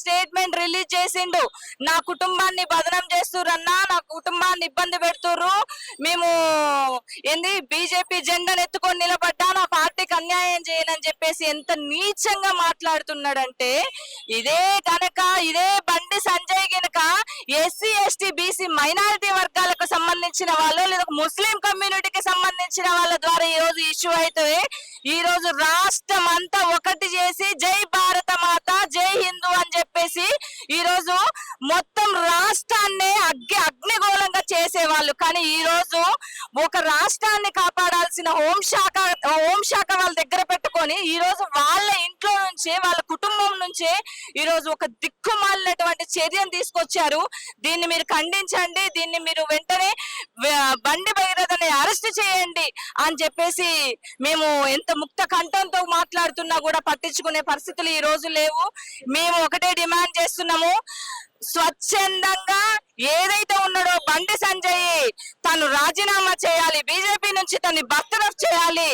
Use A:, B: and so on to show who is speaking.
A: Statement release చేసిండు. నా కుటుంబాన్ని బదనం చేస్తురన్నా, నా కుటుంబాన్ని ఇబ్బంది పెడుతుర్రు, మేము ఏంది బీజేపీ జెండాను ఎత్తుకొని నిలబడ్డా, నా పార్టీకి అన్యాయం చేయనని చెప్పేసి ఎంత నీచంగా మాట్లాడుతున్నాడంటే, ఇదే బండి సంజయ్ గనక ఎస్సీ ఎస్టీ బీసీ మైనారిటీ వర్గాలకు సంబంధించిన వాళ్ళు లేదా ముస్లిం కమ్యూనిటీకి సంబంధించిన వాళ్ళ ద్వారా ఈ రోజు ఇష్యూ అయితే, ఈ రోజు రాష్ట్రం అంతా ఒకటి చేసి జై భారత మాత జై హిందూ అని చెప్పేసి ఈ రోజు మొత్తం రాష్ట్రాన్ని అగ్నిగోళంగా చేసేవాళ్ళు. కానీ ఈ రోజు ఒక రాష్ట్రాన్ని కాపాడాల్సిన హోంశాఖ వాళ్ళ దగ్గర పెట్టుకొని ఈ రోజు వాళ్ళ ఇంట్లో నుంచే, వాళ్ళ కుటుంబం నుంచే ఈ రోజు ఒక దిక్కుమాలినటువంటి చర్యను తీసుకొచ్చారు. దీన్ని మీరు ఖండించండి, దీన్ని మీరు వెంటనే బండి భగీరథని అరెస్ట్ చేయండి అని చెప్పేసి మేము ఎంత ముక్త కంఠంతో మాట్లాడుతున్నా కూడా పట్టించుకునే పరిస్థితులు ఈ రోజు లేవు. మేము ఒకటే డిమాండ్ చేస్తున్నాము, స్వచ్ఛందంగా ఏదైతే ఉన్నాడో బండి సంజయ్ తను రాజీనామా చేయాలి, బీజేపీ నుంచి తను బర్తరఫ్ చేయాలి.